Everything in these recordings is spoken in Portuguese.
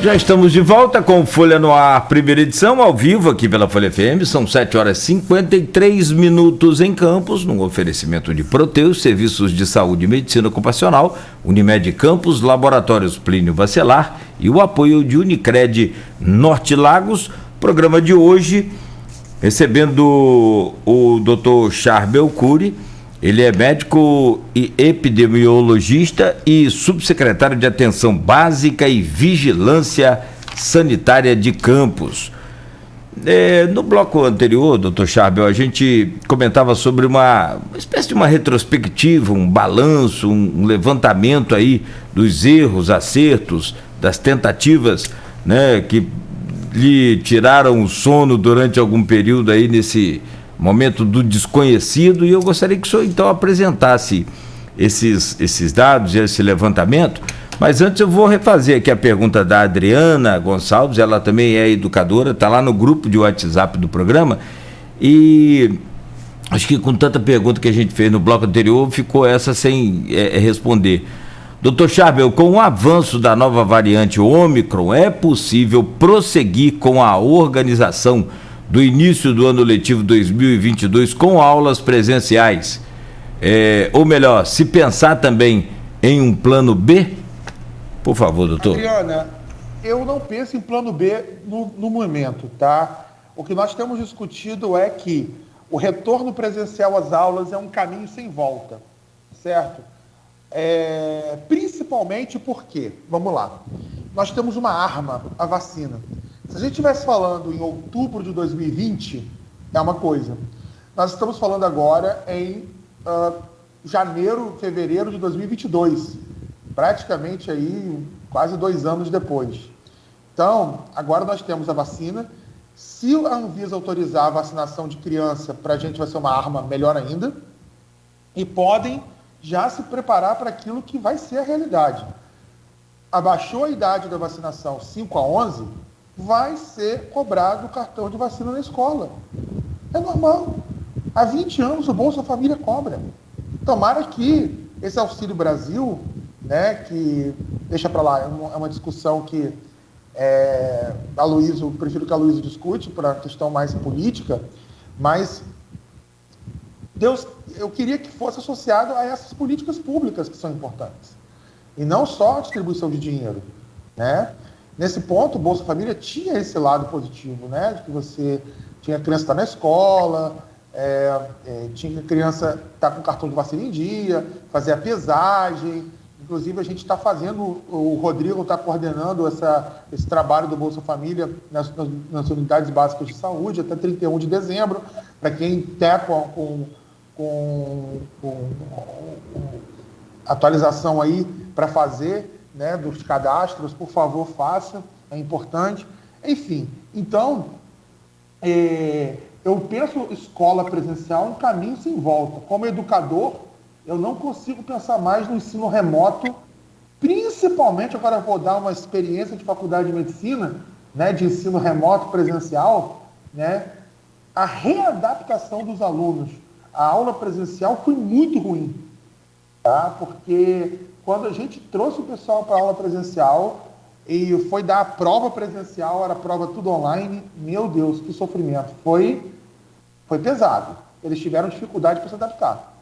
Já estamos de volta com Folha no Ar, primeira edição, ao vivo aqui pela Folha FM. São 7h53 em Campos, num oferecimento de Proteus, Serviços de Saúde e Medicina Ocupacional, Unimed Campos, Laboratórios Plínio Bacelar e o apoio de Unicred Norte Lagos. Programa de hoje, recebendo o Dr. Charbel Cury. Ele é médico e epidemiologista e subsecretário de Atenção Básica e Vigilância Sanitária de Campos. No bloco anterior, doutor Charbel, a gente comentava sobre uma espécie de uma retrospectiva, um balanço, um levantamento aí dos erros, acertos, das tentativas, né, que lhe tiraram o sono durante algum período aí nesse momento do desconhecido, e eu gostaria que o senhor então apresentasse esses dados e esse levantamento. Mas antes eu vou refazer aqui a pergunta da Adriana Gonçalves. Ela também é educadora, está lá no grupo de WhatsApp do programa, e acho que com tanta pergunta que a gente fez no bloco anterior, ficou essa sem responder. Dr. Charbel, com o avanço da nova variante Ômicron, é possível prosseguir com a organização do início do ano letivo 2022 com aulas presenciais? Ou melhor, se pensar também em um plano B? Por favor, doutor. Adriana, eu não penso em plano B no momento, tá? O que nós temos discutido é que o retorno presencial às aulas é um caminho sem volta, certo? Principalmente porque, vamos lá, nós temos uma arma, a vacina. Se a gente estivesse falando em outubro de 2020, é uma coisa. Nós estamos falando agora em janeiro, fevereiro de 2022. Praticamente aí quase 2 anos depois. Então, agora nós temos a vacina. Se a Anvisa autorizar a vacinação de criança, para a gente vai ser uma arma melhor ainda. E podem já se preparar para aquilo que vai ser a realidade. Abaixou a idade da vacinação 5 a 11, vai ser cobrado o cartão de vacina na escola. É normal. Há 20 anos o Bolsa Família cobra. Tomara que esse Auxílio Brasil, né, que deixa para lá, é uma discussão que eu prefiro que a Luísa discute para a questão mais política, mas eu queria que fosse associado a essas políticas públicas que são importantes. E não só a distribuição de dinheiro, né? Nesse ponto, o Bolsa Família tinha esse lado positivo, né? De que você tinha a criança estar na escola, tinha a criança estar com o cartão de vacina em dia, fazer a pesagem. Inclusive, a gente está fazendo, o Rodrigo está coordenando esse trabalho do Bolsa Família nas unidades básicas de saúde até 31 de dezembro, para quem está com atualização aí para fazer, né, dos cadastros, por favor, faça, é importante. Enfim, então, eu penso escola presencial um caminho sem volta. Como educador, eu não consigo pensar mais no ensino remoto, principalmente, agora eu vou dar uma experiência de faculdade de medicina, né, de ensino remoto presencial, né, a readaptação dos alunos. A aula presencial foi muito ruim, tá? Porque quando a gente trouxe o pessoal para a aula presencial e foi dar a prova presencial, era prova tudo online, meu Deus, que sofrimento. Foi pesado. Eles tiveram dificuldade para se adaptar.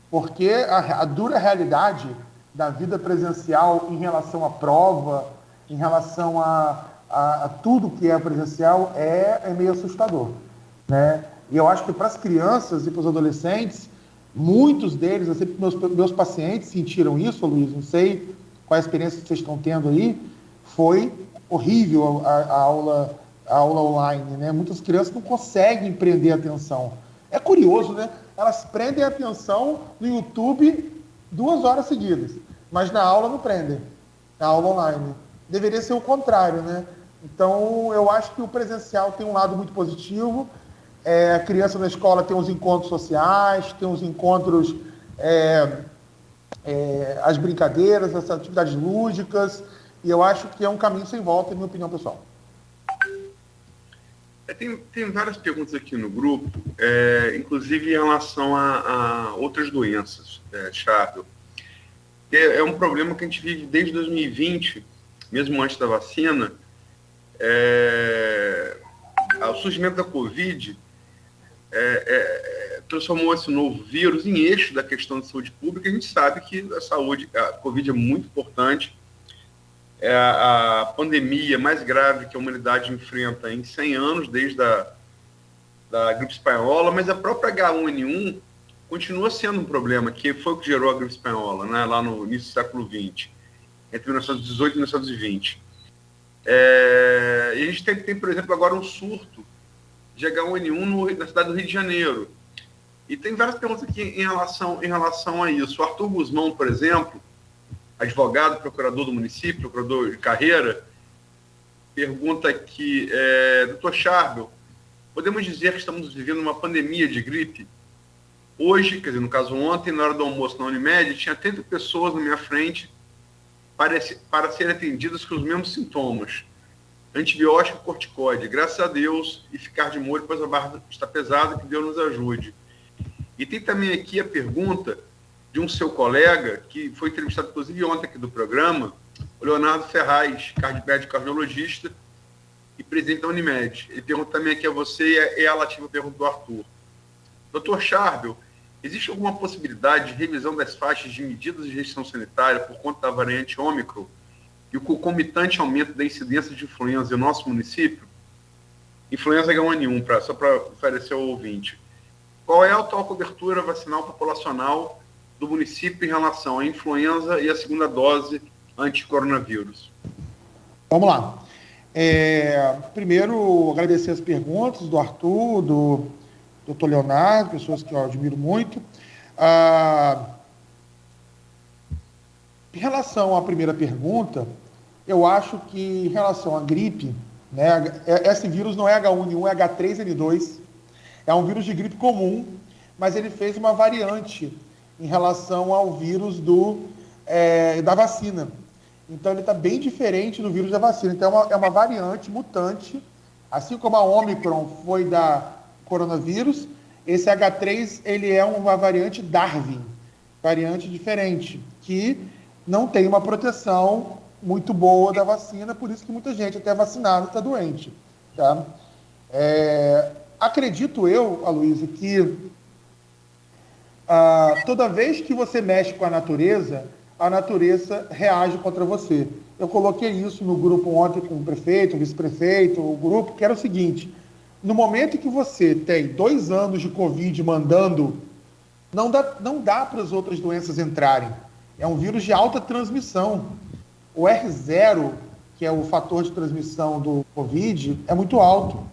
Porque a dura realidade da vida presencial em relação à prova, em relação a tudo que é presencial, é meio assustador, né? E eu acho que para as crianças e para os adolescentes, muitos deles, eu sei que meus pacientes sentiram isso, Luiz, não sei qual a experiência que vocês estão tendo aí, foi horrível a aula online, né? Muitas crianças não conseguem prender a atenção. É curioso, né? Elas prendem a atenção no YouTube 2 horas seguidas, mas na aula não prendem, na aula online. Deveria ser o contrário, né? Então, eu acho que o presencial tem um lado muito positivo. A criança na escola tem os encontros sociais, tem os encontros, as brincadeiras, as atividades lúdicas, e eu acho que é um caminho sem volta, em minha opinião pessoal. Tem várias perguntas aqui no grupo, inclusive em relação a outras doenças, Charbel. É um problema que a gente vive desde 2020, mesmo antes da vacina, O surgimento da Covid transformou esse novo vírus em eixo da questão de saúde pública. A gente sabe que a Covid é muito importante, é a pandemia mais grave que a humanidade enfrenta em 100 anos, desde da gripe espanhola, mas a própria H1N1 continua sendo um problema, que foi o que gerou a gripe espanhola, né, lá no início do século XX, entre 1918 e 1920. E a gente tem, por exemplo, agora um surto de H1N1 na cidade do Rio de Janeiro. E tem várias perguntas aqui em relação a isso. O Arthur Guzmão, por exemplo, advogado, procurador do município, procurador de carreira, pergunta aqui, Dr. Charbel, podemos dizer que estamos vivendo uma pandemia de gripe? Hoje, quer dizer, no caso ontem, na hora do almoço na Unimed, tinha 30 pessoas na minha frente para serem atendidas com os mesmos sintomas. Antibiótico, corticoide, graças a Deus, e ficar de molho, pois a barra está pesada, que Deus nos ajude. E tem também aqui a pergunta de um seu colega, que foi entrevistado, inclusive, ontem aqui do programa, o Leonardo Ferraz, médico cardiologista e presidente da Unimed. Ele pergunta também aqui a você, e é a relativa pergunta do Arthur. Dr. Charbel, existe alguma possibilidade de revisão das faixas de medidas de restrição sanitária por conta da variante Ômicron e o concomitante aumento da incidência de influenza em nosso município? Influenza H1N1, só para oferecer ao ouvinte. Qual é a atual cobertura vacinal populacional do município em relação à influenza e à segunda dose anti-coronavírus? Vamos lá. Primeiro, agradecer as perguntas do Arthur, do Dr. Leonardo, pessoas que eu admiro muito. Em relação à primeira pergunta, eu acho que em relação à gripe, né, esse vírus não é H1N1, é H3N2, é um vírus de gripe comum, mas ele fez uma variante em relação ao vírus da vacina. Então, ele está bem diferente do vírus da vacina. Então, é uma variante mutante, assim como a Ômicron foi da coronavírus, esse H3 ele é uma variante Darwin, variante diferente, que não tem uma proteção muito boa da vacina, por isso que muita gente até vacinada está doente. Tá? Acredito eu, Aloysio, que toda vez que você mexe com a natureza reage contra você. Eu coloquei isso no grupo ontem com o prefeito, o vice-prefeito, o grupo, que era o seguinte: no momento que você tem 2 anos de Covid mandando, não dá para as outras doenças entrarem. É um vírus de alta transmissão. O R0, que é o fator de transmissão do Covid, é muito alto.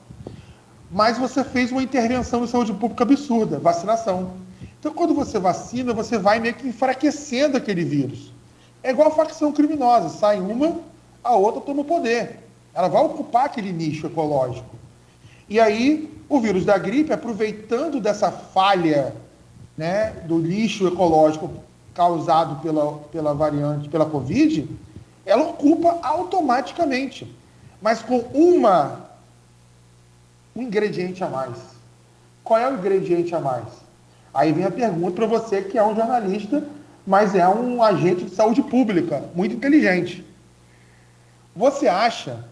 Mas você fez uma intervenção de saúde pública absurda, vacinação. Então, quando você vacina, você vai meio que enfraquecendo aquele vírus. É igual a facção criminosa. Sai uma, a outra toma o poder. Ela vai ocupar aquele nicho ecológico. E aí, o vírus da gripe, aproveitando dessa falha, né, do lixo ecológico causado pela variante, pela Covid, ela ocupa automaticamente. Mas com um ingrediente a mais. Qual é o ingrediente a mais? Aí vem a pergunta para você, que é um jornalista, mas é um agente de saúde pública, muito inteligente. Você acha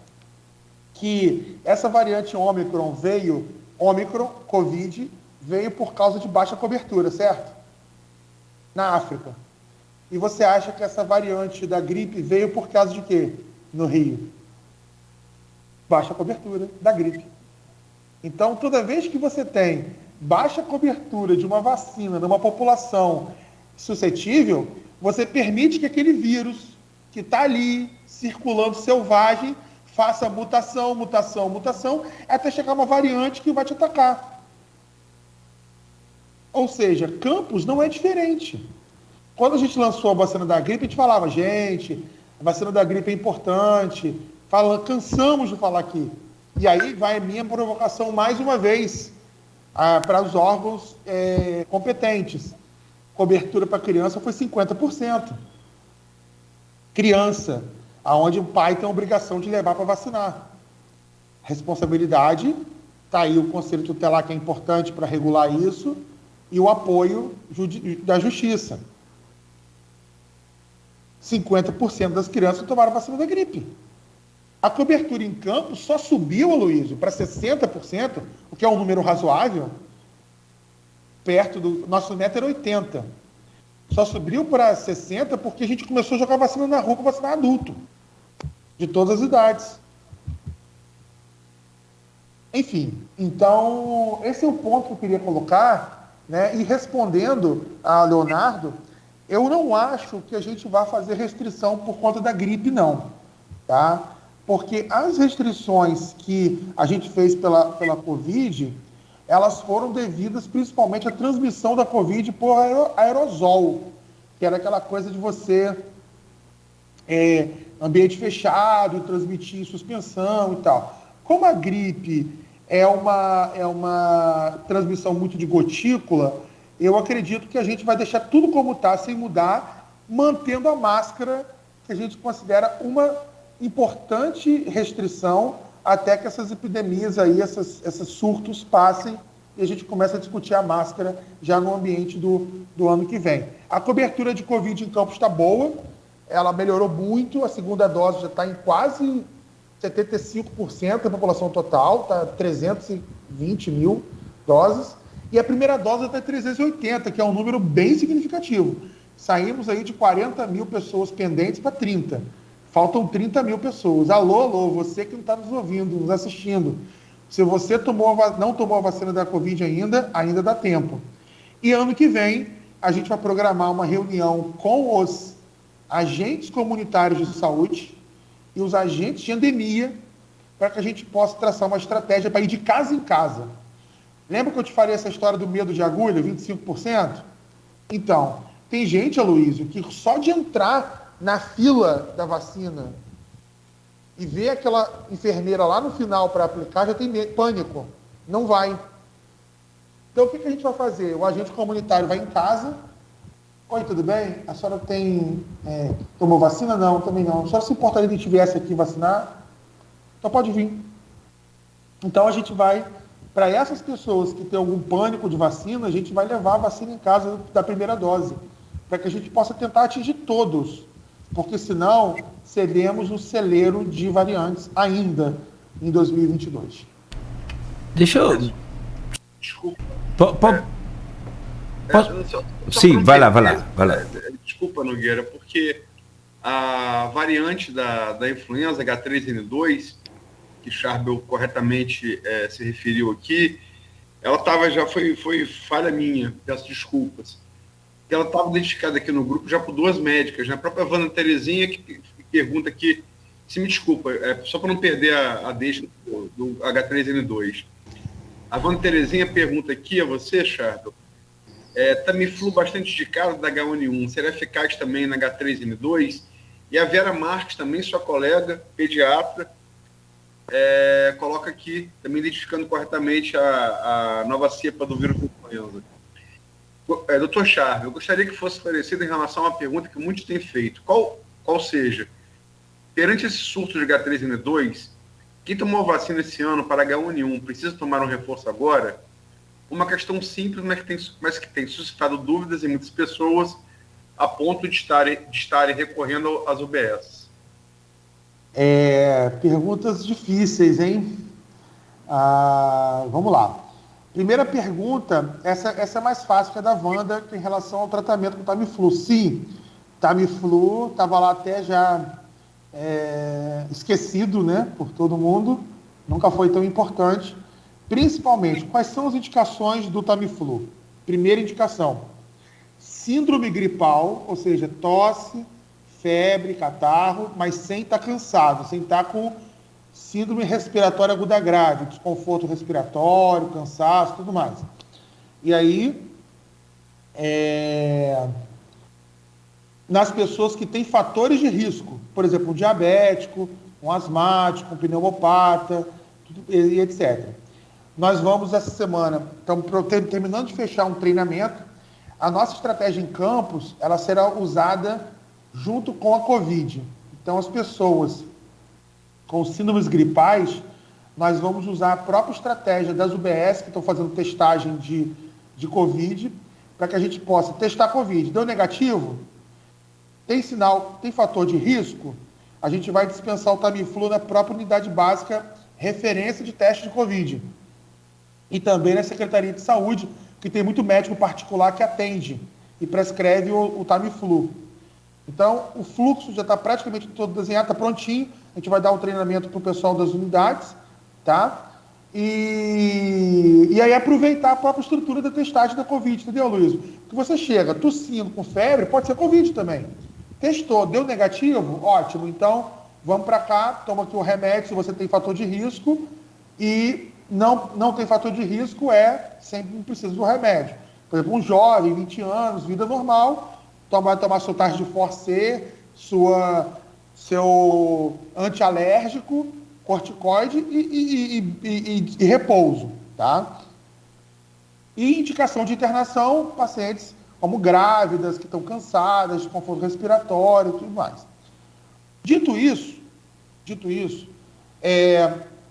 que essa variante Ômicron, Covid, veio por causa de baixa cobertura, certo? Na África. E você acha que essa variante da gripe veio por causa de quê? No Rio. Baixa cobertura da gripe. Então, toda vez que você tem baixa cobertura de uma vacina numa população suscetível, você permite que aquele vírus que está ali, circulando selvagem, faça mutação, até chegar uma variante que vai te atacar. Ou seja, Campos não é diferente. Quando a gente lançou a vacina da gripe, a gente falava, gente, a vacina da gripe é importante, cansamos de falar aqui. E aí vai a minha provocação mais uma vez para os órgãos competentes. Cobertura para criança foi 50%. Criança, aonde o pai tem a obrigação de levar para vacinar. Responsabilidade, está aí o Conselho Tutelar, que é importante para regular isso, e o apoio da Justiça. 50% das crianças tomaram vacina da gripe. A cobertura em campo só subiu, Aloysio, para 60%, o que é um número razoável, perto do... Nosso neto era 80%. Só subiu para 60% porque a gente começou a jogar vacina na rua para vacinar adulto, de todas as idades. Enfim, então, esse é o ponto que eu queria colocar, né? E respondendo a Leonardo, eu não acho que a gente vá fazer restrição por conta da gripe, não. Tá? Porque as restrições que a gente fez pela Covid, elas foram devidas principalmente à transmissão da Covid por aerosol, que era aquela coisa de você, ambiente fechado, transmitir em suspensão e tal. Como a gripe é uma transmissão muito de gotícula, eu acredito que a gente vai deixar tudo como está, sem mudar, mantendo a máscara, que a gente considera uma importante restrição até que essas epidemias aí, esses surtos passem e a gente começa a discutir a máscara já no ambiente do ano que vem. A cobertura de Covid em Campos está boa, ela melhorou muito, a segunda dose já está em quase 75% da população total, está 320 mil doses, e a primeira dose está 380, que é um número bem significativo. Saímos aí de 40 mil pessoas pendentes para 30. Faltam 30 mil pessoas. Alô, você que não está nos ouvindo, nos assistindo. Se você não tomou a vacina da Covid ainda dá tempo. E ano que vem, a gente vai programar uma reunião com os agentes comunitários de saúde e os agentes de endemia para que a gente possa traçar uma estratégia para ir de casa em casa. Lembra que eu te falei essa história do medo de agulha, 25%? Então, tem gente, Aloysio, que só de entrar na fila da vacina e ver aquela enfermeira lá no final para aplicar, já tem pânico. Não vai. Então, o que a gente vai fazer? O agente comunitário vai em casa. Oi, tudo bem? A senhora tomou vacina? Não, também não. A senhora se importaria de estivesse aqui vacinar? Então pode vir. Então a gente vai, para essas pessoas que têm algum pânico de vacina, a gente vai levar a vacina em casa da primeira dose, para que a gente possa tentar atingir todos, porque senão seremos um celeiro de variantes ainda em 2022. Deixa eu... Desculpa. Sim, vai lá. Desculpa, Nogueira, porque a variante da influenza H3N2, que Charbel corretamente se referiu aqui, ela foi falha minha, peço desculpas. Ela estava identificada aqui no grupo já por duas médicas, né? A própria Wanda Terezinha, que pergunta aqui, se me desculpa, só para não perder a deixa do H3N2. A Wanda Terezinha pergunta aqui a você, Charbel, Tamiflu bastante indicado da H1N1, será eficaz também na H3N2? E a Vera Marques, também sua colega, pediatra, coloca aqui, também identificando corretamente a nova cepa do vírus influenza. Dr. Charbel, eu gostaria que fosse esclarecido em relação a uma pergunta que muitos têm feito. Qual seja, perante esse surto de H3N2, quem tomou vacina esse ano para H1N1 precisa tomar um reforço agora? Uma questão simples, mas que tem suscitado dúvidas em muitas pessoas a ponto de estarem recorrendo às UBS. Perguntas difíceis, hein? Vamos lá. Primeira pergunta, essa é mais fácil que a da Wanda, em relação ao tratamento com Tamiflu. Sim, Tamiflu estava lá até já esquecido, né, por todo mundo, nunca foi tão importante. Principalmente, quais são as indicações do Tamiflu? Primeira indicação, síndrome gripal, ou seja, tosse, febre, catarro, mas sem estar cansado, sem estar com síndrome respiratória aguda grave, desconforto respiratório, cansaço, tudo mais. E aí, nas pessoas que têm fatores de risco, por exemplo, um diabético, um asmático, um pneumopata, e etc. Nós vamos, essa semana, estamos terminando de fechar um treinamento. A nossa estratégia em campus, ela será usada junto com a Covid. Então, as pessoas com síndromes gripais, nós vamos usar a própria estratégia das UBS, que estão fazendo testagem de Covid, para que a gente possa testar Covid. Deu negativo? Tem sinal, tem fator de risco? a gente vai dispensar o Tamiflu na própria unidade básica referência de teste de Covid. E também na Secretaria de Saúde, que tem muito médico particular que atende e prescreve o Tamiflu. Então, o fluxo já está praticamente todo desenhado, está prontinho. A gente vai dar o treinamento para o pessoal das unidades, tá? E aí aproveitar a própria estrutura da testagem da Covid, entendeu, Luiz? Que você chega tossindo com febre, pode ser Covid também. Testou, deu negativo? Ótimo. Então, vamos para cá, toma aqui o remédio se você tem fator de risco e não tem fator de risco, sempre precisa do remédio. Por exemplo, um jovem, 20 anos, vida normal, vai tomar seu Targe de Force, seu antialérgico, corticoide e repouso, tá? E indicação de internação, pacientes como grávidas, que estão cansadas, de conforto respiratório e tudo mais. Dito isso,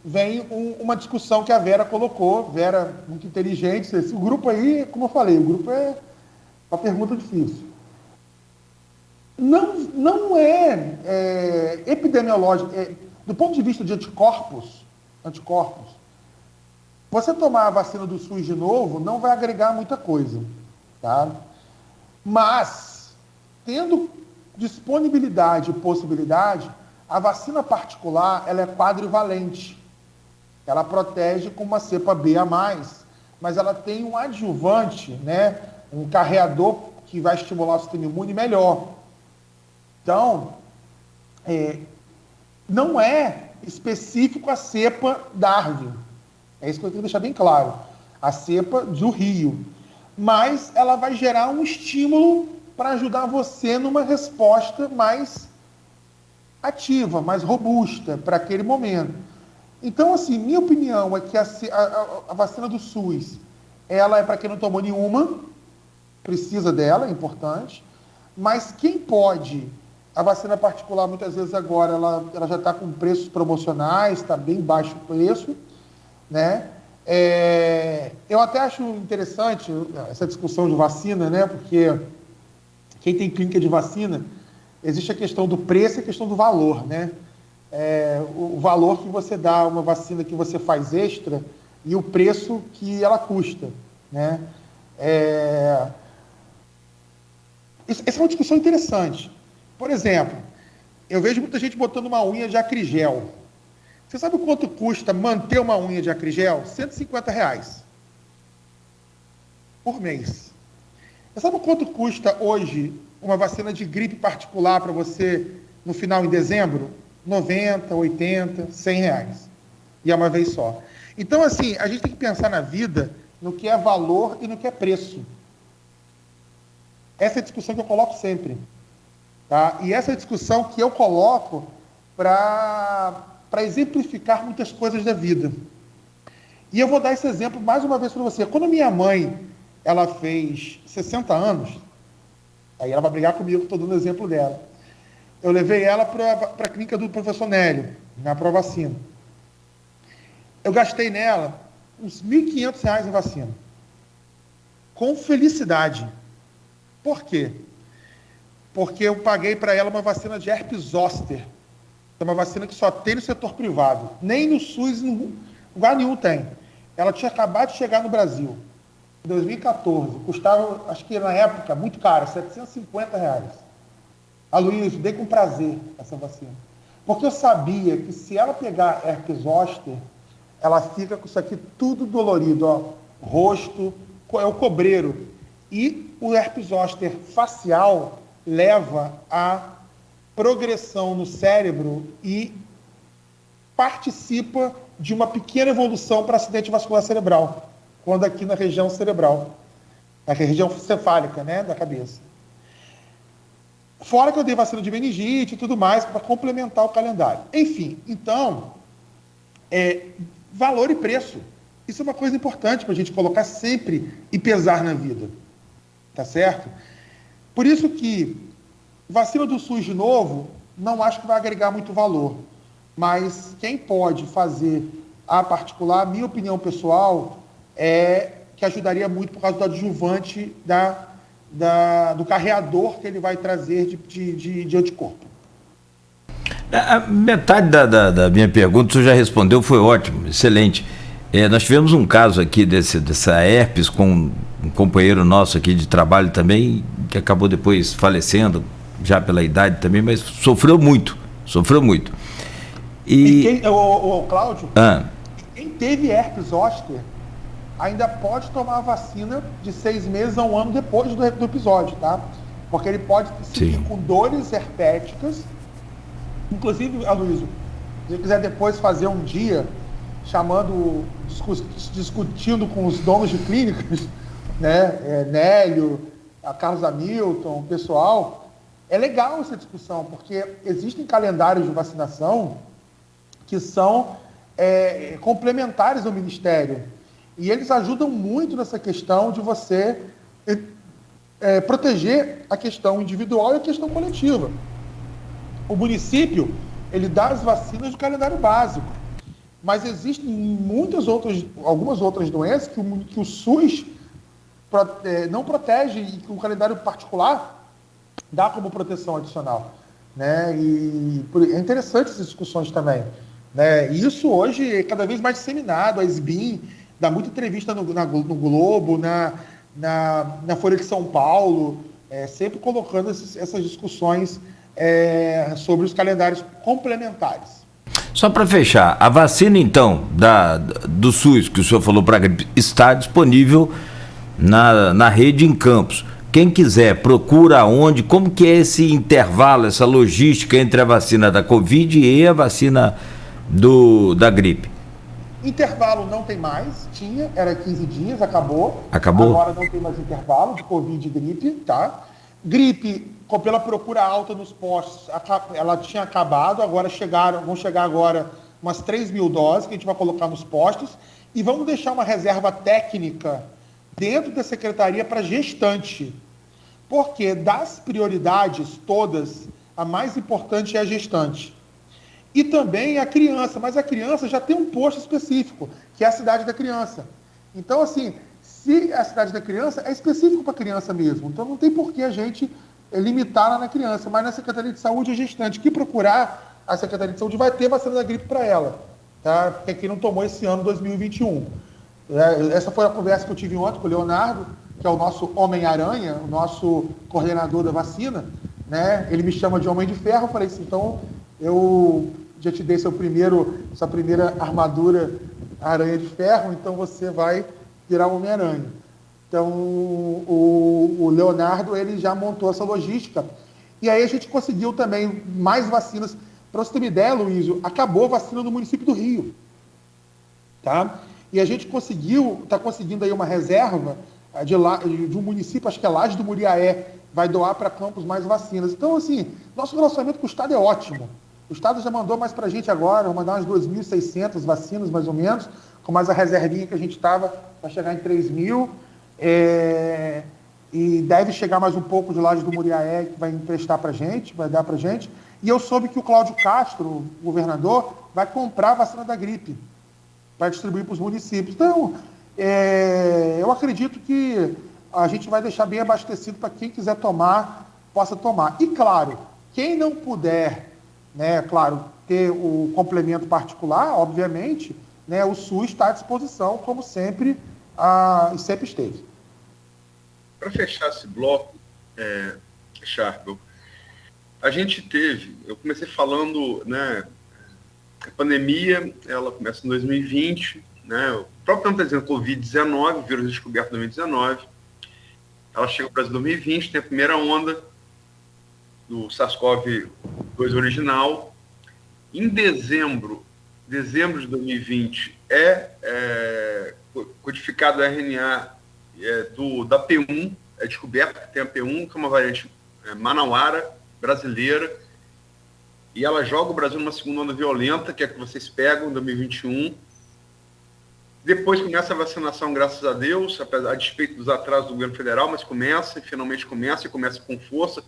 vem uma discussão que a Vera colocou, Vera, muito inteligente, esse grupo aí, como eu falei, o grupo é uma pergunta difícil. Não é epidemiológico, do ponto de vista de anticorpos, você tomar a vacina do SUS de novo não vai agregar muita coisa, tá? Mas, tendo disponibilidade e possibilidade, a vacina particular, ela é quadrivalente. Ela protege com uma cepa B a mais, mas ela tem um adjuvante, né, um carreador que vai estimular o sistema imune melhor. Então, não é específico a cepa Darwin. É isso que eu tenho que deixar bem claro. A cepa do Rio. Mas ela vai gerar um estímulo para ajudar você numa resposta mais ativa, mais robusta para aquele momento. Então, assim, minha opinião é que a vacina do SUS, ela é para quem não tomou nenhuma, precisa dela, é importante, mas quem pode, a vacina particular, muitas vezes agora, ela já está com preços promocionais, está bem baixo o preço, né? Eu até acho interessante essa discussão de vacina, né? Porque quem tem clínica de vacina, existe a questão do preço e a questão do valor, né? O valor que você dá a uma vacina que você faz extra e o preço que ela custa, né? Essa é uma discussão interessante. Por exemplo, eu vejo muita gente botando uma unha de acrigel. Você sabe quanto custa manter uma unha de acrigel? R$150 por mês. Você sabe quanto custa hoje uma vacina de gripe particular para você no final em dezembro? 90, 80, R$100. E é uma vez só. Então, assim, a gente tem que pensar na vida no que é valor e no que é preço. Essa é a discussão que eu coloco sempre. Tá? E essa é a discussão que eu coloco para exemplificar muitas coisas da vida. E eu vou dar esse exemplo mais uma vez para você. Quando minha mãe ela fez 60 anos, aí ela vai brigar comigo, estou dando exemplo dela. Eu levei ela para a clínica do professor Nélio, na Provacina. Eu gastei nela uns R$1.500 em vacina. Com felicidade. Por quê? Porque eu paguei para ela uma vacina de herpes zoster. É uma vacina que só tem no setor privado. Nem no SUS, em lugar nenhum tem. Ela tinha acabado de chegar no Brasil. Em 2014. Custava, acho que na época, muito caro, R$750. Aloysio, dei com prazer essa vacina. Porque eu sabia que se ela pegar herpes zoster, ela fica com isso aqui tudo dolorido, ó. Rosto, é o cobreiro. E o herpes zoster facial leva a progressão no cérebro e participa de uma pequena evolução para acidente vascular cerebral, quando aqui na região cerebral, na região cefálica, né, da cabeça. Fora que eu dei vacina de meningite e tudo mais, para complementar o calendário. Enfim, então, valor e preço. Isso é uma coisa importante para a gente colocar sempre e pesar na vida. Tá certo? Por isso que vacina do SUS de novo, não acho que vai agregar muito valor. Mas quem pode fazer a particular, minha opinião pessoal, é que ajudaria muito por causa do adjuvante do carreador que ele vai trazer de anticorpo. A metade da minha pergunta o senhor já respondeu, foi ótimo, excelente. Nós tivemos um caso aqui dessa herpes com um companheiro nosso aqui de trabalho também, que acabou depois falecendo, já pela idade também, mas sofreu muito. E Cláudio, quem teve herpes zoster ainda pode tomar a vacina de 6 meses a 1 ano depois do episódio, tá? Porque ele pode seguir com dores herpéticas. Inclusive, Aloysio, se você quiser depois fazer um dia discutindo com os donos de clínicas, né, Nélio, a Carlos Hamilton, o pessoal, é legal essa discussão, porque existem calendários de vacinação que são complementares ao Ministério, e eles ajudam muito nessa questão de você proteger a questão individual e a questão coletiva. O município, ele dá as vacinas do calendário básico, mas existem algumas outras doenças que o SUS não protege e que o calendário particular dá como proteção adicional, né? E é interessante essas discussões também, né? E isso hoje é cada vez mais disseminado. A SBIM dá muita entrevista no Globo, na Folha de São Paulo, sempre colocando essas discussões sobre os calendários complementares. Só para fechar, a vacina então do SUS, que o senhor falou para a gripe, está disponível na rede em Campos. Quem quiser, procura onde, como que é esse intervalo, essa logística entre a vacina da Covid e a vacina da gripe? Intervalo não tem mais, era 15 dias, acabou. Agora não tem mais intervalo de Covid e gripe, tá? Gripe, pela procura alta nos postos, ela tinha acabado, vão chegar agora umas 3 mil doses que a gente vai colocar nos postos, e vamos deixar uma reserva técnica dentro da secretaria para gestante, porque das prioridades todas, a mais importante é a gestante. E também a criança, mas a criança já tem um posto específico, que é a cidade da criança. Então, assim, se a cidade da criança é específico para a criança mesmo, então não tem por que a gente limitar lá na criança, mas na Secretaria de Saúde, a gestante que procurar a Secretaria de Saúde vai ter vacina da gripe para ela, tá? Porque quem não tomou esse ano, 2021. Essa foi a conversa que eu tive ontem com o Leonardo, que é o nosso Homem-Aranha, o nosso coordenador da vacina, né? Ele me chama de Homem de Ferro. Eu falei assim, então eu já te dei sua primeira armadura Aranha de Ferro, então você vai virar Homem-Aranha. Então, o Leonardo, ele já montou essa logística. E aí a gente conseguiu também mais vacinas. Para você ter uma ideia, Luísio, acabou a vacina no município do Rio. Tá? E a gente está conseguindo aí uma reserva de um município, acho que é Laje do Muriaé, vai doar para Campos mais vacinas. Então, assim, nosso relacionamento com o Estado é ótimo. O Estado já mandou mais para a gente agora, vou mandar umas 2.600 vacinas, mais ou menos, com mais a reservinha que a gente estava, vai chegar em 3.000. E deve chegar mais um pouco de Laje do Muriaé, que vai emprestar para a gente, vai dar para a gente. E eu soube que o Cláudio Castro, o governador, vai comprar a vacina da gripe para distribuir para os municípios. Então, eu acredito que a gente vai deixar bem abastecido para quem quiser tomar, possa tomar. E, claro, quem não puder, né, claro, ter o complemento particular, obviamente, né, o SUS está à disposição, como sempre, e sempre esteve. Para fechar esse bloco, Sharp, eu comecei falando, né, a pandemia, ela começa em 2020, né, o próprio nome está dizendo Covid-19, vírus descoberto em 2019, ela chega ao Brasil em 2020, tem a primeira onda do SARS-CoV-2 original. Em dezembro de 2020, codificado o RNA da P1, é descoberto que tem a P1, que é uma variante manauara, brasileira, e ela joga o Brasil numa segunda onda violenta, que é a que vocês pegam em 2021. Depois começa a vacinação, graças a Deus, a despeito dos atrasos do governo federal, mas finalmente começa com força,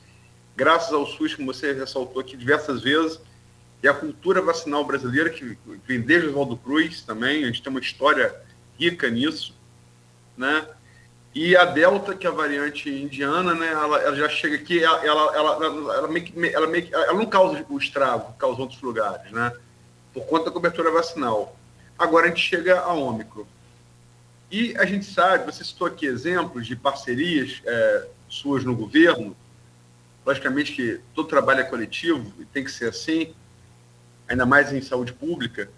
graças ao SUS, como você ressaltou aqui diversas vezes, e a cultura vacinal brasileira, que vem desde Oswaldo Cruz também, a gente tem uma história rica nisso, né? E a Delta, que é a variante indiana, né, ela já chega aqui, ela não causa o estrago que causa em outros lugares, né, por conta da cobertura vacinal. Agora a gente chega a Ômicron. E a gente sabe, você citou aqui exemplos de parcerias suas no governo, logicamente que todo trabalho é coletivo e tem que ser assim, ainda mais em saúde pública,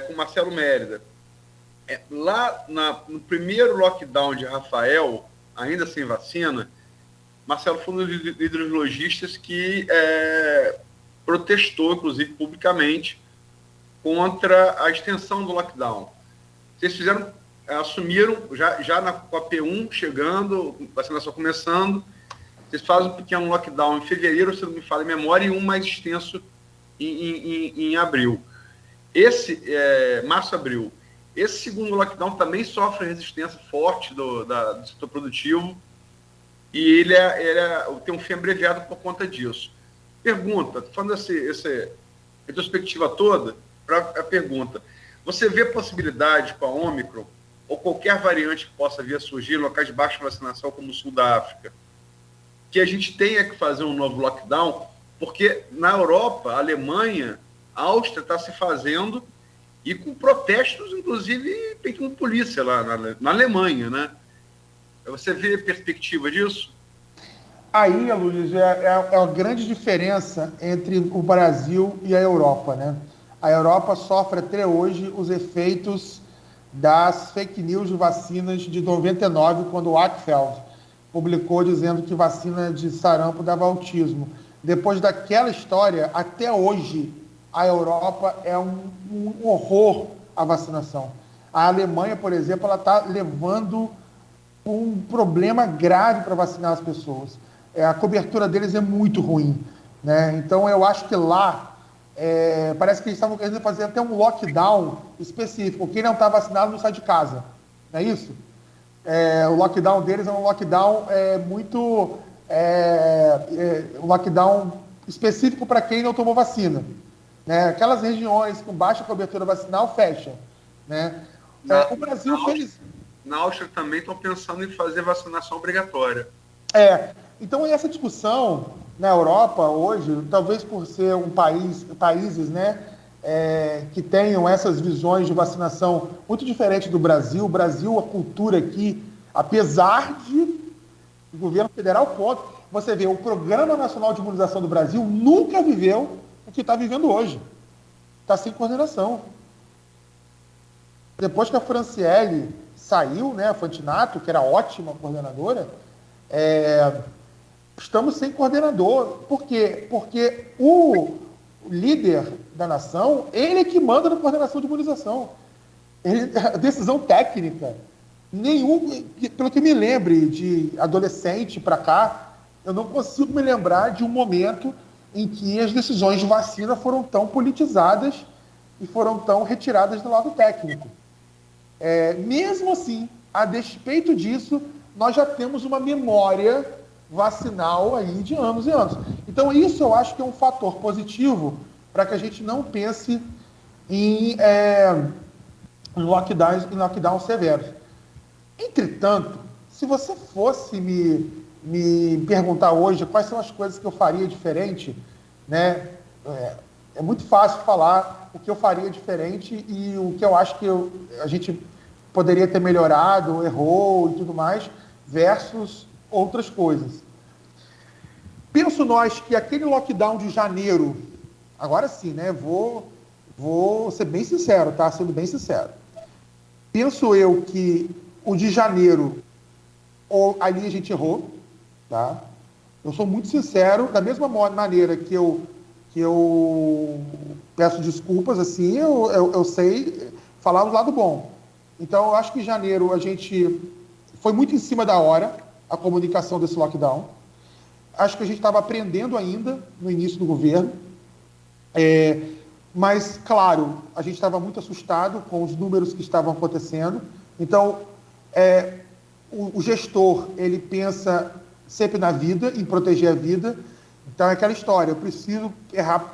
com Marcelo Mérida. Lá no primeiro lockdown de Rafael, ainda sem vacina, Marcelo foi um dos líderes lojistas que protestou, inclusive publicamente, contra a extensão do lockdown. Vocês assumiram, já com a P1 chegando, vacinação começando, vocês fazem um pequeno lockdown em fevereiro, se não me falha a memória, e um mais extenso em abril. Março-abril. Esse segundo lockdown também sofre resistência forte do setor produtivo e ele tem um fim abreviado por conta disso. Pergunta, falando essa retrospectiva toda, para a pergunta, você vê possibilidade com a Ômicron ou qualquer variante que possa vir a surgir em locais de baixa vacinação como o sul da África, que a gente tenha que fazer um novo lockdown? Porque na Europa, a Alemanha, a Áustria está se fazendo e com protestos, inclusive, pedindo polícia lá na Alemanha, né? Você vê perspectiva disso? Aí, Luiz, é a grande diferença entre o Brasil e a Europa, né? A Europa sofre até hoje os efeitos das fake news de vacinas de 99, quando o Ackfeld publicou dizendo que vacina de sarampo dava autismo. Depois daquela história, até hoje, a Europa é um horror à vacinação. A Alemanha, por exemplo, ela está levando um problema grave para vacinar as pessoas. A cobertura deles é muito ruim, né? Então, eu acho que lá, parece que eles estavam querendo fazer até um lockdown específico. Quem não está vacinado não sai de casa, não é isso? O lockdown deles é um lockdown um lockdown específico para quem não tomou vacina. Né? Aquelas regiões com baixa cobertura vacinal fecham. Né? O Brasil fez... Na Áustria também estão pensando em fazer vacinação obrigatória. Então essa discussão na Europa hoje, talvez por ser países, né, que tenham essas visões de vacinação muito diferentes do Brasil. O Brasil, a cultura aqui, apesar de o governo federal contra, você vê, o Programa Nacional de Imunização do Brasil nunca viveu o que está vivendo hoje. Está sem coordenação. Depois que a Franciele saiu, né, a Fantinato, que era ótima coordenadora, estamos sem coordenador. Por quê? Porque o líder da nação, ele é que manda na coordenação de imunização. A decisão técnica, pelo que me lembre de adolescente para cá, eu não consigo me lembrar de um momento em que as decisões de vacina foram tão politizadas e foram tão retiradas do lado técnico. Mesmo assim, a despeito disso, nós já temos uma memória vacinal aí de anos e anos. Então, isso eu acho que é um fator positivo para que a gente não pense em lockdowns severos. Entretanto, se você fosse me perguntar hoje quais são as coisas que eu faria diferente, né? É muito fácil falar o que eu faria diferente e o que eu acho que a gente poderia ter melhorado, errou e tudo mais, versus outras coisas. Penso nós que aquele lockdown de janeiro, agora sim, né? Vou ser bem sincero, tá? Sendo bem sincero. Penso eu que o de janeiro, ali a gente errou, tá? Eu sou muito sincero, da mesma maneira que eu peço desculpas, assim, eu sei falar do lado bom. Então, eu acho que em janeiro a gente foi muito em cima da hora a comunicação desse lockdown. Acho que a gente estava aprendendo ainda no início do governo. Mas, claro, a gente estava muito assustado com os números que estavam acontecendo. Então, o gestor, ele pensa sempre na vida, em proteger a vida. Então, é aquela história, eu preciso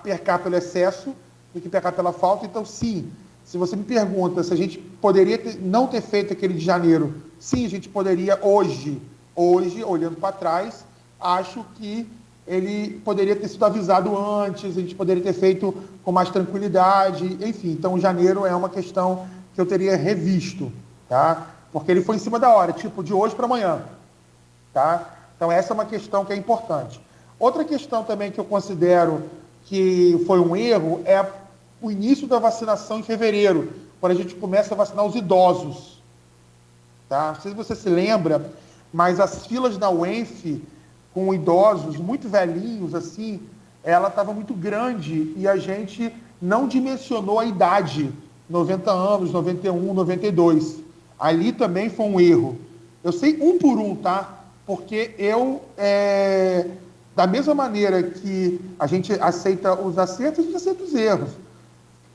pecar pelo excesso do que pecar pela falta. Então, sim, se você me pergunta se a gente poderia não ter feito aquele de janeiro sim, a gente poderia hoje, olhando para trás, acho que ele poderia ter sido avisado antes, a gente poderia ter feito com mais tranquilidade, enfim. Então, janeiro é uma questão que eu teria revisto, tá? Porque ele foi em cima da hora, tipo, de hoje para amanhã, tá? Então, essa é uma questão que é importante. Outra questão também que eu considero que foi um erro é o início da vacinação em fevereiro, quando a gente começa a vacinar os idosos, tá? Não sei se você se lembra, mas as filas da UENF com idosos muito velhinhos, assim, ela estava muito grande e a gente não dimensionou a idade, 90 anos, 91, 92. Ali também foi um erro. Eu sei um por um, tá? Porque da mesma maneira que a gente aceita os acertos, a gente aceita os erros.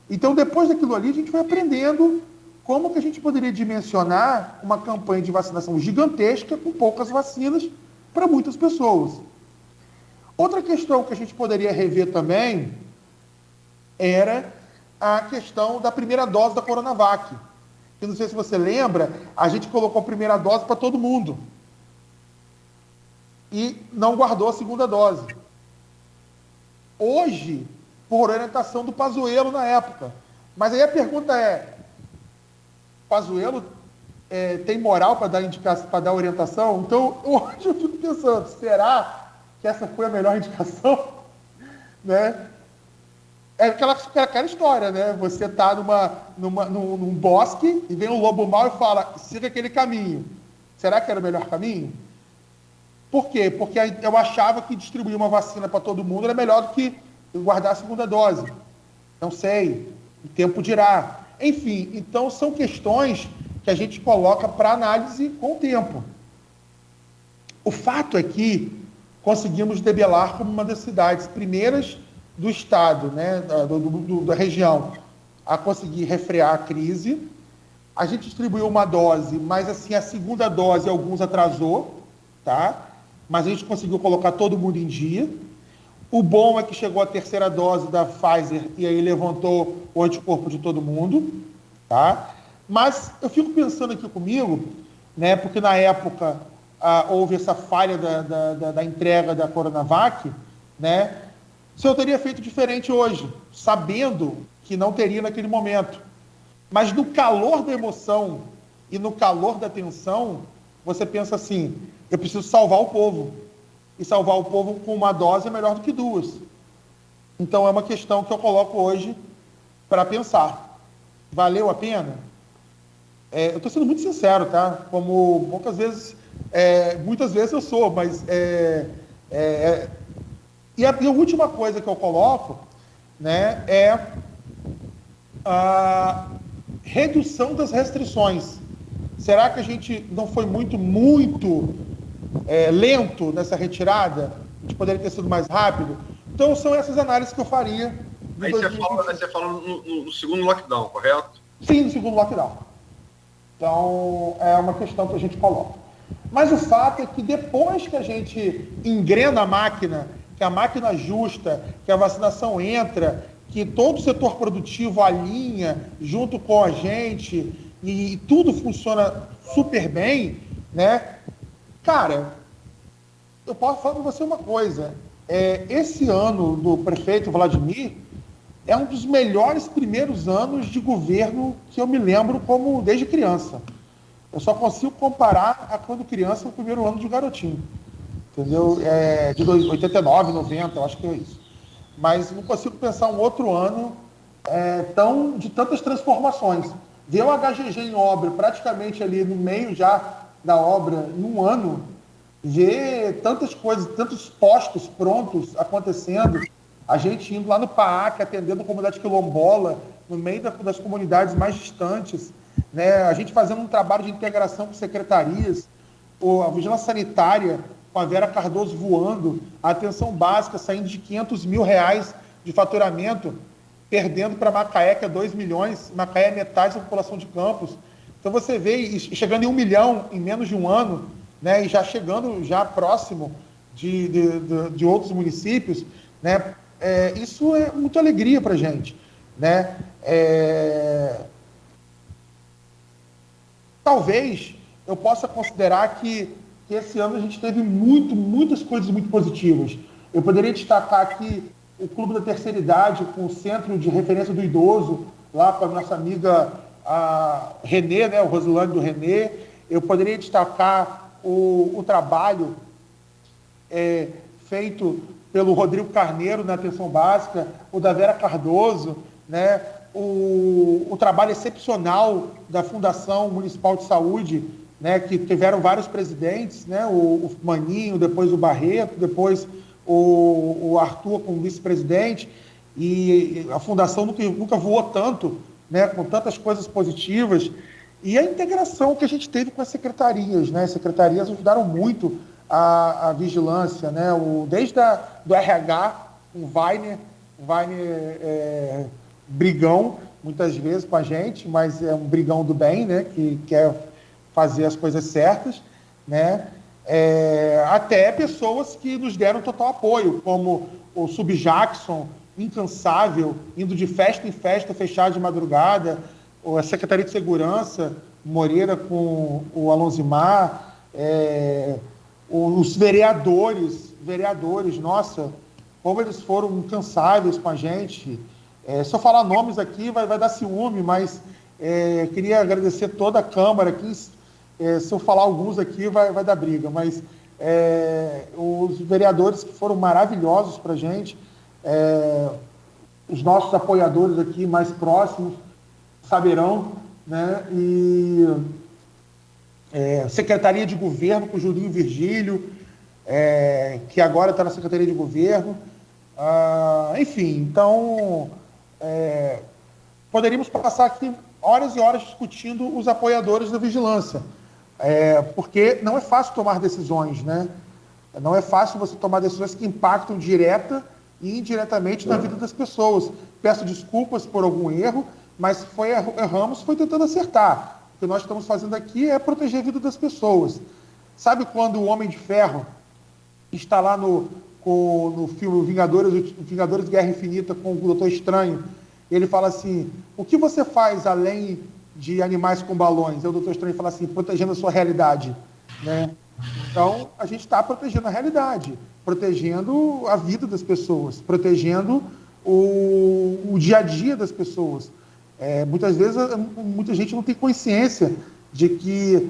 Então, depois daquilo ali, a gente foi aprendendo como que a gente poderia dimensionar uma campanha de vacinação gigantesca com poucas vacinas para muitas pessoas. Outra questão que a gente poderia rever também era a questão da primeira dose da Coronavac. Eu não sei se você lembra, a gente colocou a primeira dose para todo mundo e não guardou a segunda dose. Hoje, por orientação do Pazuello na época. Mas aí a pergunta é, Pazuello tem moral para dar indicação, para dar orientação? Então, hoje eu fico pensando, será que essa foi a melhor indicação? Né? É aquela história, né? Você está num bosque e vem um lobo mau e fala, siga aquele caminho. Será que era o melhor caminho? Por quê? Porque eu achava que distribuir uma vacina para todo mundo era melhor do que guardar a segunda dose. Não sei, o tempo dirá. Enfim, então são questões que a gente coloca para análise com o tempo. O fato é que conseguimos debelar como uma das cidades primeiras do estado, né, da região, a conseguir refrear a crise. A gente distribuiu uma dose, mas assim, a segunda dose alguns atrasou, tá? Mas a gente conseguiu colocar todo mundo em dia. O bom é que chegou a terceira dose da Pfizer e aí levantou o anticorpo de todo mundo, tá? Mas eu fico pensando aqui comigo, né, porque na época houve essa falha da entrega da Coronavac, né? Se eu teria feito diferente hoje, sabendo que não teria naquele momento. Mas no calor da emoção e no calor da tensão, você pensa assim, eu preciso salvar o povo. E salvar o povo com uma dose é melhor do que duas. Então é uma questão que eu coloco hoje para pensar. Valeu a pena? Eu estou sendo muito sincero, tá? Como muitas vezes eu sou, mas e a última coisa que eu coloco, né, é a redução das restrições. Será que a gente não foi muito lento nessa retirada? A gente poderia ter sido mais rápido? Então, são essas análises que eu faria. Aí você fala no segundo lockdown, correto? Sim, no segundo lockdown. Então, é uma questão que a gente coloca. Mas o fato é que depois que a gente engrena a máquina, que a máquina ajusta, que a vacinação entra, que todo o setor produtivo alinha junto com a gente e tudo funciona super bem, né? Cara, eu posso falar para você uma coisa. Esse ano do prefeito Vladimir é um dos melhores primeiros anos de governo que eu me lembro como desde criança. Eu só consigo comparar a quando criança, o primeiro ano de garotinho. Entendeu? De 89, 90, eu acho que é isso. Mas não consigo pensar um outro ano de tantas transformações. Ver o HGG em obra, praticamente ali no meio já da obra, em um ano, ver tantas coisas, tantos postos prontos acontecendo, a gente indo lá no PAAC, atendendo a comunidade quilombola, no meio das comunidades mais distantes, né? A gente fazendo um trabalho de integração com secretarias, a vigilância sanitária, com a Vera Cardoso voando, a atenção básica saindo de R$500 mil de faturamento, perdendo para Macaé, que é 2 milhões, Macaé é metade da população de Campos. Então você vê, chegando em 1 milhão em menos de um ano, né, e já chegando já próximo de outros municípios, né, isso é muita alegria para a gente. Né? Talvez eu possa considerar que esse ano a gente teve muitas coisas muito positivas. Eu poderia destacar aqui o Clube da Terceira Idade, com o Centro de Referência do Idoso, lá com a nossa amiga a Renê, né, o Rosilane do Renê. Eu poderia destacar o trabalho feito pelo Rodrigo Carneiro na atenção básica, o da Vera Cardoso, né, o trabalho excepcional da Fundação Municipal de Saúde, né, que tiveram vários presidentes, né, o Maninho, depois o Barreto, depois o Arthur como vice-presidente, e a Fundação nunca voou tanto, né, com tantas coisas positivas, e a integração que a gente teve com as secretarias, né, as secretarias ajudaram muito a vigilância, né, desde do RH, o Weiner brigão, muitas vezes com a gente, mas é um brigão do bem, né, que quer fazer as coisas certas, né, até pessoas que nos deram total apoio, como o Sub Jackson, incansável, indo de festa em festa, fechado de madrugada, a Secretaria de Segurança, Moreira com o Alonzimar, os vereadores, nossa, como eles foram incansáveis com a gente. Se eu falar nomes aqui, vai dar ciúme, mas queria agradecer toda a Câmara aqui. Se eu falar alguns aqui, vai dar briga, mas os vereadores que foram maravilhosos para a gente, os nossos apoiadores aqui mais próximos saberão, né? E Secretaria de Governo com o Julinho Virgílio, que agora está na Secretaria de Governo. Enfim, então poderíamos passar aqui horas e horas discutindo os apoiadores da vigilância, porque não é fácil tomar decisões, né? Não é fácil você tomar decisões que impactam direta e indiretamente na vida das pessoas. Peço desculpas por algum erro, mas erramos, foi tentando acertar. O que nós estamos fazendo aqui é proteger a vida das pessoas. Sabe quando o Homem de Ferro está lá no filme Vingadores Guerra Infinita com o Doutor Estranho, ele fala assim, o que você faz além de animais com balões? E o Doutor Estranho fala assim, protegendo a sua realidade, né? Então, a gente está protegendo a realidade, protegendo a vida das pessoas, protegendo o dia a dia das pessoas. Muitas vezes, muita gente não tem consciência de que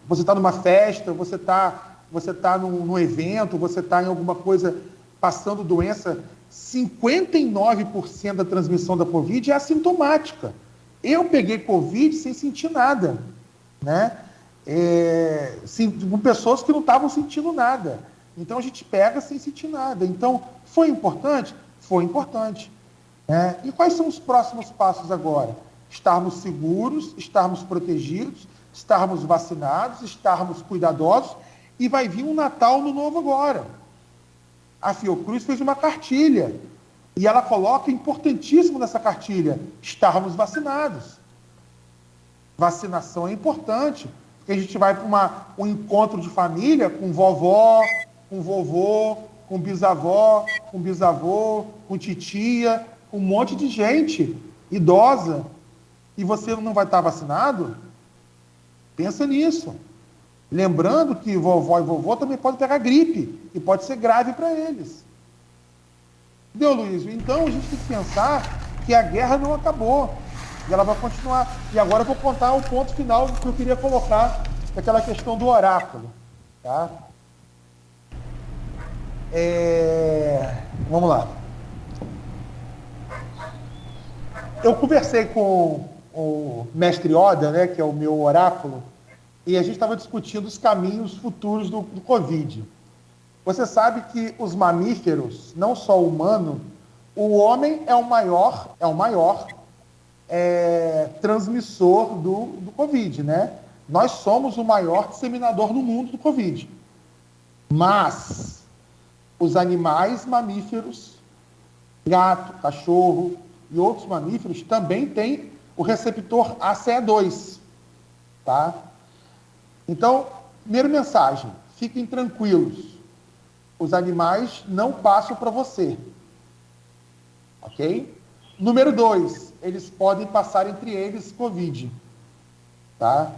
você está numa festa, você está num evento, você está em alguma coisa passando doença. 59% da transmissão da Covid é assintomática. Eu peguei Covid sem sentir nada, né? Com pessoas que não estavam sentindo nada. Então, a gente pega sem sentir nada. Então, foi importante? Foi importante. E quais são os próximos passos agora? Estarmos seguros, estarmos protegidos, estarmos vacinados, estarmos cuidadosos, e vai vir um Natal no Novo agora. A Fiocruz fez uma cartilha, e ela coloca importantíssimo nessa cartilha, estarmos vacinados. Vacinação é importante, porque a gente vai para um encontro de família com vovó, com vovô, com bisavó, com bisavô, com titia, com um monte de gente idosa, e você não vai estar vacinado? Pensa nisso. Lembrando que vovó e vovô também podem pegar gripe, e pode ser grave para eles. Entendeu, Luiz? Então a gente tem que pensar que a guerra não acabou, e ela vai continuar. E agora eu vou contar o ponto final que eu queria colocar daquela questão do oráculo. Tá? Vamos lá. Eu conversei com o mestre Oda, né, que é o meu oráculo, e a gente estava discutindo os caminhos futuros do Covid. Você sabe que os mamíferos, não só o humano, o homem é o maior transmissor do Covid, né? Nós somos o maior disseminador no mundo do Covid. Mas os animais mamíferos, gato, cachorro e outros mamíferos também têm o receptor ACE2, tá? Então, primeira mensagem, fiquem tranquilos. Os animais não passam para você. Ok? Número 2, eles podem passar entre eles Covid. Tá?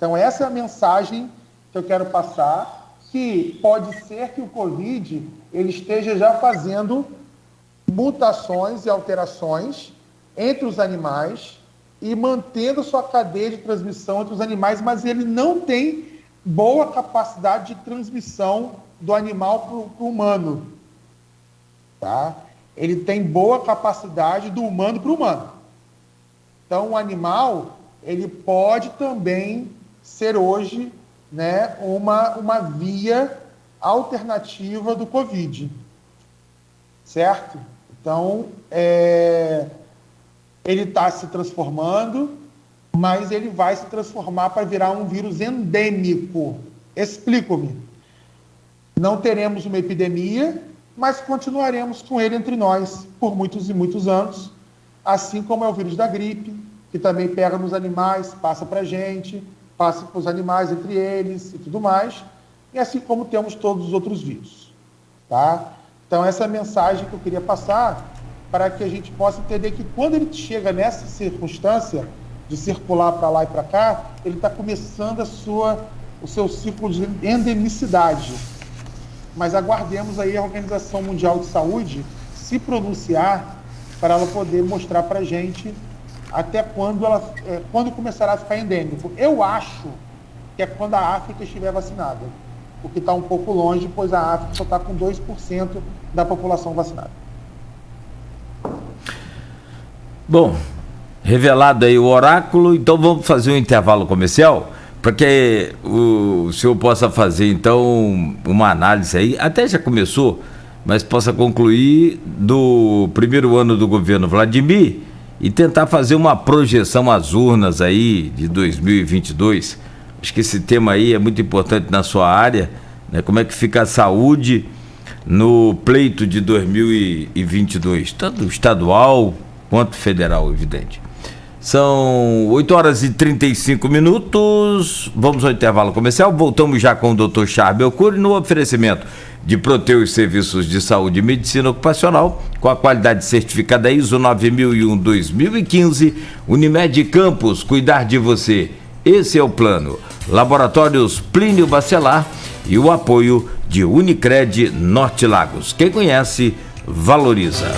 Então, essa é a mensagem que eu quero passar, que pode ser que o Covid ele esteja já fazendo mutações e alterações entre os animais e mantendo sua cadeia de transmissão entre os animais, mas ele não tem boa capacidade de transmissão do animal para o humano. Tá? Ele tem boa capacidade do humano para o humano. Então, o animal, ele pode também ser hoje, né, uma via alternativa do Covid. Certo? Então, ele está se transformando, mas ele vai se transformar para virar um vírus endêmico. Explico-me. Não teremos uma epidemia, mas continuaremos com ele entre nós por muitos e muitos anos, assim como é o vírus da gripe, que também pega nos animais, passa para a gente, passa para os animais entre eles e tudo mais, e assim como temos todos os outros vírus. Tá? Então, essa é a mensagem que eu queria passar para que a gente possa entender que quando ele chega nessa circunstância de circular para lá e para cá, ele está começando o seu ciclo de endemicidade. Mas aguardemos aí a Organização Mundial de Saúde se pronunciar para ela poder mostrar para a gente até quando começará a ficar endêmico. Eu acho que é quando a África estiver vacinada, o que está um pouco longe, pois a África só está com 2% da população vacinada. Bom, revelado aí o oráculo, então vamos fazer um intervalo comercial para que o senhor possa fazer então uma análise aí, até já começou, mas possa concluir do primeiro ano do governo Vladimir e tentar fazer uma projeção às urnas aí de 2022. Acho que esse tema aí é muito importante na sua área, né? Como é que fica a saúde no pleito de 2022, tanto estadual quanto federal, evidente. São 8h35, vamos ao intervalo comercial, voltamos já com o Dr. Charbel Cury no oferecimento de Proteus Serviços de Saúde e Medicina Ocupacional, com a qualidade certificada ISO 9001-2015, Unimed Campos, cuidar de você, esse é o plano. Laboratórios Plínio Bacelar e o apoio de Unicred Norte Lagos. Quem conhece, valoriza.